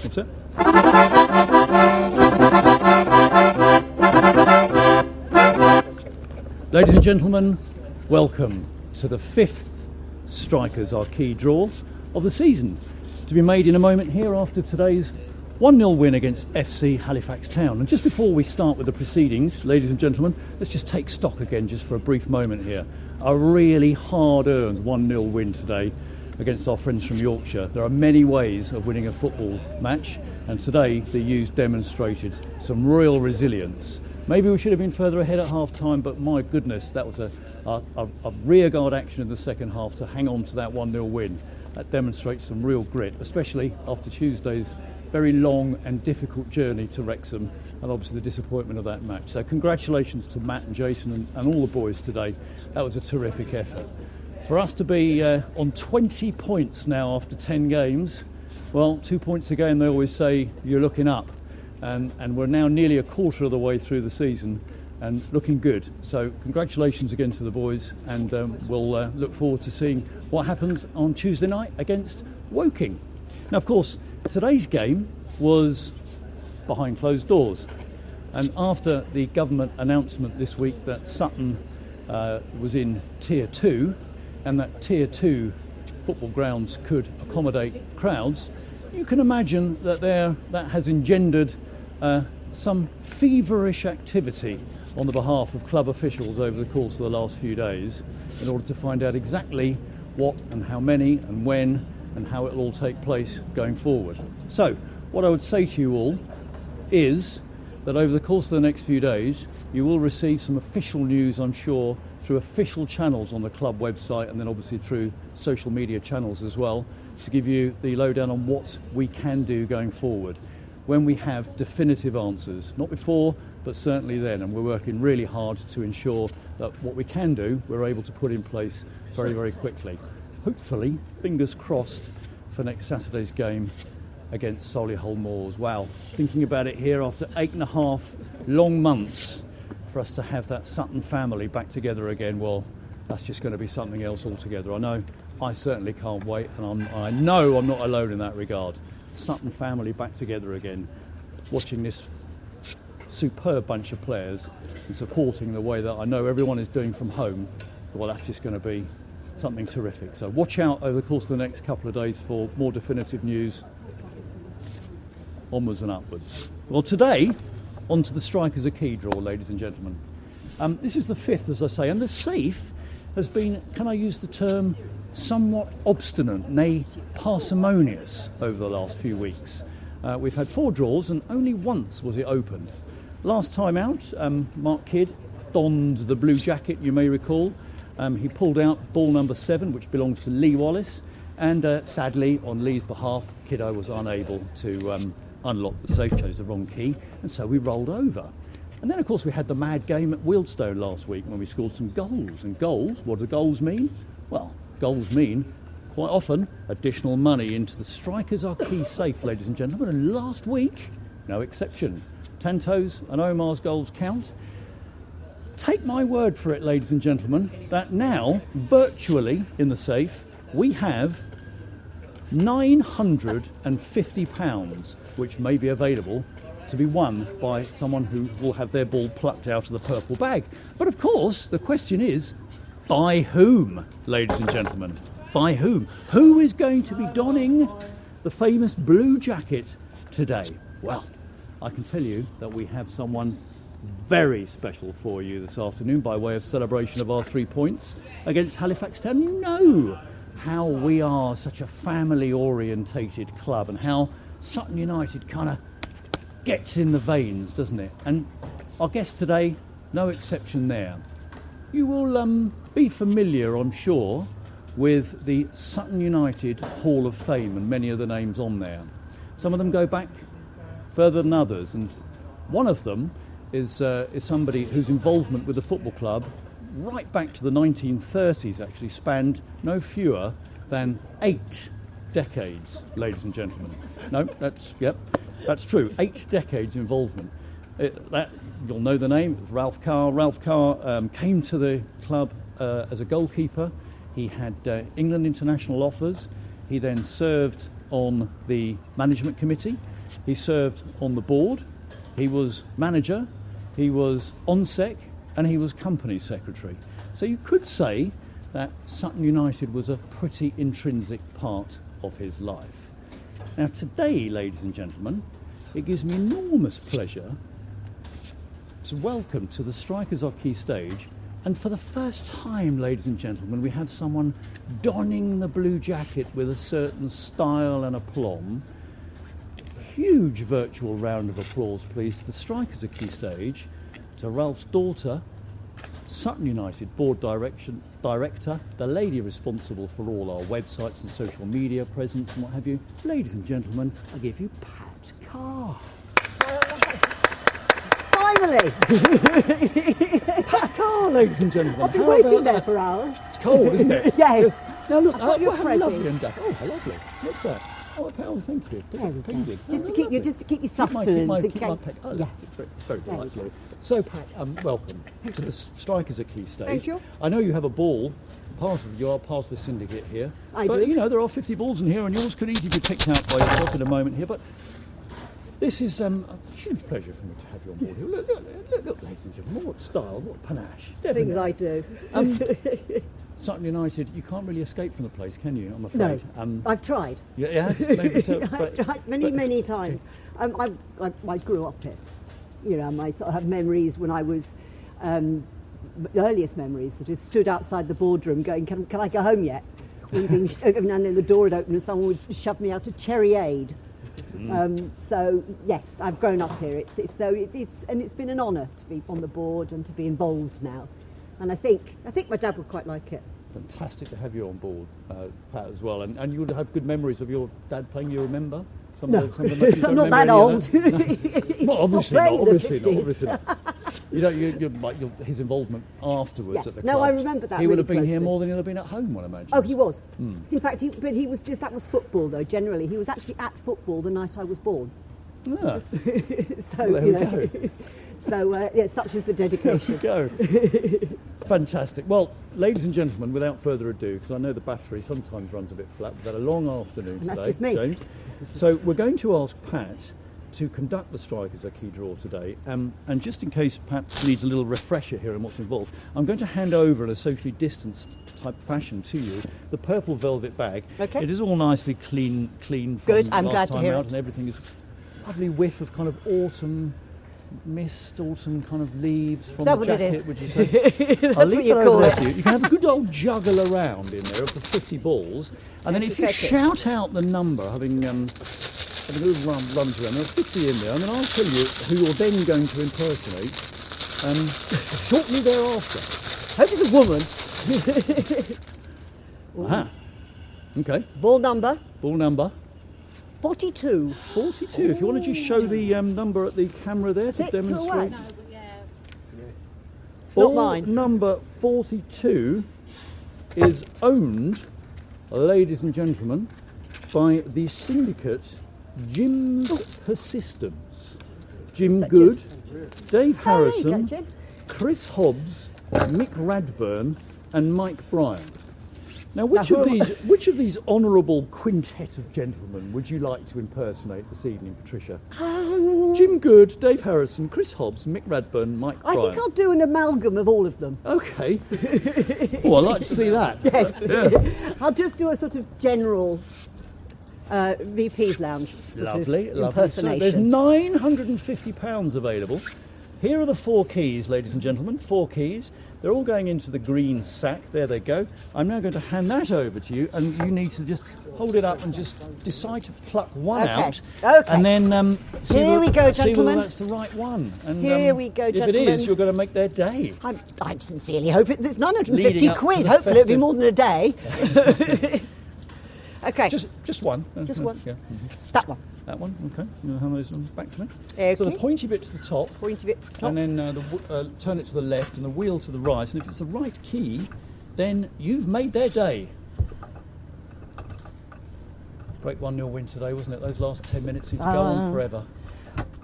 That's it. Ladies and gentlemen, welcome to the 5th Strikers Are Key draw of the season, to be made in a moment here after today's 1-0 win against FC Halifax Town. And just before we start with the proceedings, ladies and gentlemen, let's just take stock again just for a brief moment here. A really hard-earned 1-0 win today against our friends from Yorkshire. There are many ways of winning a football match, and today the U's demonstrated some real resilience. Maybe we should have been further ahead at half-time, but my goodness, that was a rearguard action in the second half to hang on to that 1-0 win. That demonstrates some real grit, especially after Tuesday's very long and difficult journey to Wrexham, and obviously the disappointment of that match. So congratulations to Matt and Jason and all the boys today. That was a terrific effort. For us to be on 20 points now after 10 games, well, 2 points a game, they always say you're looking up. And we're now nearly a quarter of the way through the season and looking good. So congratulations again to the boys, and we'll look forward to seeing what happens on Tuesday night against Woking. Now, of course, today's game was behind closed doors, and after the government announcement this week that Sutton was in Tier 2 and that Tier 2 football grounds could accommodate crowds, you can imagine that that has engendered some feverish activity on the behalf of club officials over the course of the last few days in order to find out exactly what and how many and when and how it will all take place going forward. So, what I would say to you all is that over the course of the next few days you will receive some official news, I'm sure, through official channels on the club website, and then obviously through social media channels as well, to give you the lowdown on what we can do going forward when we have definitive answers. Not before, but certainly then, and we're working really hard to ensure that what we can do, we're able to put in place very, very quickly. Hopefully, fingers crossed, for next Saturday's game against Solihull Moors. Wow, thinking about it here after 8.5 long months, for us to have that Sutton family back together again, well, that's just going to be something else altogether. I know I certainly can't wait, and I know I'm not alone in that regard. Sutton family back together again, watching this superb bunch of players and supporting the way that I know everyone is doing from home, well, that's just going to be something terrific. So watch out over the course of the next couple of days for more definitive news, onwards and upwards. Well, today, on to the Strikers Are Key draw, ladies and gentlemen. This is the 5th, as I say, and the safe has been, can I use the term, somewhat obstinate, nay parsimonious, over the last few weeks. We've had 4 draws and only once was it opened. Last time out, Mark Kidd donned the blue jacket, you may recall. He pulled out ball number 7, which belongs to Lee Wallace, and sadly, on Lee's behalf, Kiddo was unable to unlock the safe, chose the wrong key, and so we rolled over. And then, of course, we had the mad game at Wealdstone last week when we scored some goals. And goals, what do goals mean? Well, goals mean, quite often, additional money into the Strikers Are Key safe, ladies and gentlemen. And last week, no exception. Tanto's and Omar's goals count. Take my word for it, ladies and gentlemen, that now, virtually in the safe, we have £950, which may be available to be won by someone who will have their ball plucked out of the purple bag. But of course, the question is, by whom, ladies and gentlemen? By whom? Who is going to be donning the famous blue jacket today? Well, I can tell you that we have someone very special for you this afternoon by way of celebration of our 3 points against Halifax Town. You know how we are such a family-orientated club and how Sutton United kind of gets in the veins, doesn't it? And our guest today, no exception there. You will be familiar, I'm sure, with the Sutton United Hall of Fame and many of the names on there. Some of them go back further than others, and one of them is somebody whose involvement with the football club right back to the 1930s actually spanned no fewer than 8 decades, ladies and gentlemen. No, that's true. 8 decades involvement. You'll know the name. It was Ralph Carr. Ralph Carr came to the club as a goalkeeper. He had England international offers. He then served on the management committee. He served on the board, he was manager, he was on-sec, and he was company secretary. So you could say that Sutton United was a pretty intrinsic part of his life. Now today, ladies and gentlemen, it gives me enormous pleasure to welcome to the Strikers Are Key stage, and for the first time, ladies and gentlemen, we have someone donning the blue jacket with a certain style and aplomb. Huge virtual round of applause, please, to the Strikers Are Key stage, to Ralph's daughter, Sutton United board director, the lady responsible for all our websites and social media presence and what have you. Ladies and gentlemen, I give you Pat Carr. Finally! Pat Carr, ladies and gentlemen. I've been waiting there for hours. It's cold, isn't it? Yes. Now look, I've got your how lovely present. and daft. Oh, how lovely. What's that? Oh, thank you. There we go. Penguin. Just Oh, to keep lovely. you sustenance. Keep my pet. Oh, Yeah. it's very There we delightful. go. So, Pat, welcome to the Strikers Are Key stage. Thank you. I know you have a ball. You are part of the syndicate here. I but, do. you know, there are 50 balls in here, and yours could easily be picked out by yourself in a moment here. But this is a huge pleasure for me to have you on board here. Look, ladies and gentlemen, what style, what panache. Things I do. Sutton United, you can't really escape from the place, can you? I'm afraid. No, I've tried. Yes, maybe so. I've tried many times. I grew up here. You know, I sort of have memories when I was, earliest memories, sort of stood outside the boardroom going, can I go home yet? And then the door would open and someone would shove me out a cherryade. So yes, I've grown up here. It's been an honour to be on the board and to be involved now. And I think my dad would quite like it. Fantastic to have you on board, Pat, as well. And you would have good memories of your dad playing, you remember? No, I'm not that old. Well, obviously not. Obviously not. You know, his involvement afterwards Yes. at the No, club. I remember that He would really have been here closely. more than he'll have been at home, I imagine. Oh, he was. In fact, that was football though. Generally, he was actually at football the night I was born. Yeah. So Well, there you we know. go. So yeah, such is the dedication. Go. Fantastic. Well, ladies and gentlemen, without further ado, because I know the battery sometimes runs a bit flat, we've had a long afternoon And that's today, just me. James. So we're going to ask Pat to conduct the Strikers Are Key draw today. And just in case Pat needs a little refresher here on what's involved, I'm going to hand over in a socially distanced type fashion to you the purple velvet bag. Okay. It is all nicely clean from Good, I'm last glad to time hear out, it. and everything is lovely whiff of kind of autumn mist, autumn kind of leaves from that the what it jacket, is? would you say? That's I'll leave what you that call over it. there to you. You can have a good old juggle around in there of the 50 balls, and then if you Perfect. shout out the number, having a little runs around, there are 50 in there, and then I'll tell you who you're then going to impersonate shortly thereafter. Hope it's a woman. Aha. Okay. Ball number Ball number 42. 42. If you want to just show the number at the camera there to it to demonstrate. away? It's Ball not mine. number 42 is owned, ladies and gentlemen, by the syndicate Jim's Persistence. Jim that Good, Dave Oh, there you go, Harrison, Jim. Chris Hobbs, Mick Radburn, and Mike Bryant. Now, which Now, of these honourable quintet of gentlemen would you like to impersonate this evening, Patricia? Jim Good, Dave Harrison, Chris Hobbs, Mick Radburn, Mike I Bryant. think I'll do an amalgam of all of them. Okay. Oh, I'd like to see that. Yes. Yeah. I'll just do a sort of general VP's lounge sort Lovely, of lovely. So impersonation. there's £950 available. Here are the 4 keys, ladies and gentlemen. 4 keys. They're all going into the green sack. There they go. I'm now going to hand that over to you, and you need to just hold it up and just decide to pluck one Okay. out. Okay. And then see Here whether- we go, see whether gentlemen. that's the right one. And, Here we go, If it gentlemen. is, you're going to make their day. I sincerely hope it's 950 Leading up to quid. the Hopefully it'll be festive- more than a day. Okay, Just one. Just one. Yeah. that one. That one. Okay. You want to hand those ones back to me? Okay. So the pointy bit to the top. Point of it to the top. And then turn it to the left and the wheel to the right. And if it's the right key, then you've made their day. Great 1-0 win today, wasn't it? Those last 10 minutes seem to go on forever.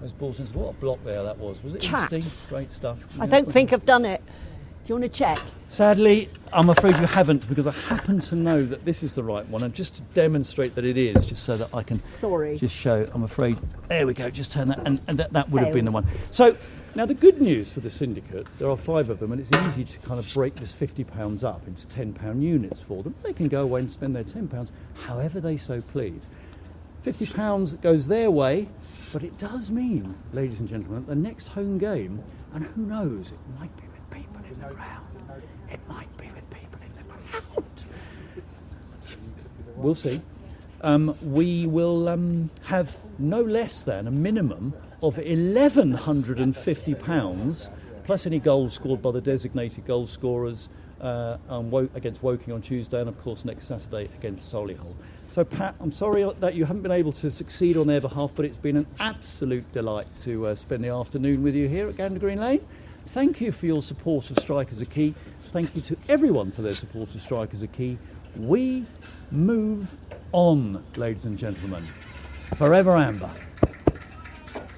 Those balls into what a block there that was. Was it Chaps. interesting? Great stuff. I don't think I've done it. you want to check? Sadly, I'm afraid you haven't, because I happen to know that this is the right one, and just to demonstrate that it is, just so that I can just show, I'm afraid, there we go, just turn that, and that would have been the one. So, now the good news for the syndicate, there are 5 of them, and it's easy to kind of break this £50 up into £10 units for them. They can go away and spend their £10 however they so please. £50 goes their way, but it does mean, ladies and gentlemen, the next home game, and who knows, it might be with people in the ground. It might be with people in the ground. We'll see. We will have no less than a minimum of £1,150, plus any goals scored by the designated goal scorers against Woking on Tuesday, and of course next Saturday against Solihull. So Pat, I'm sorry that you haven't been able to succeed on their behalf, but it's been an absolute delight to spend the afternoon with you here at Gander Green Lane. Thank you for your support of Strikers Are Key. Thank you to everyone for their support of Strikers Are Key. We move on, ladies and gentlemen. Forever Amber.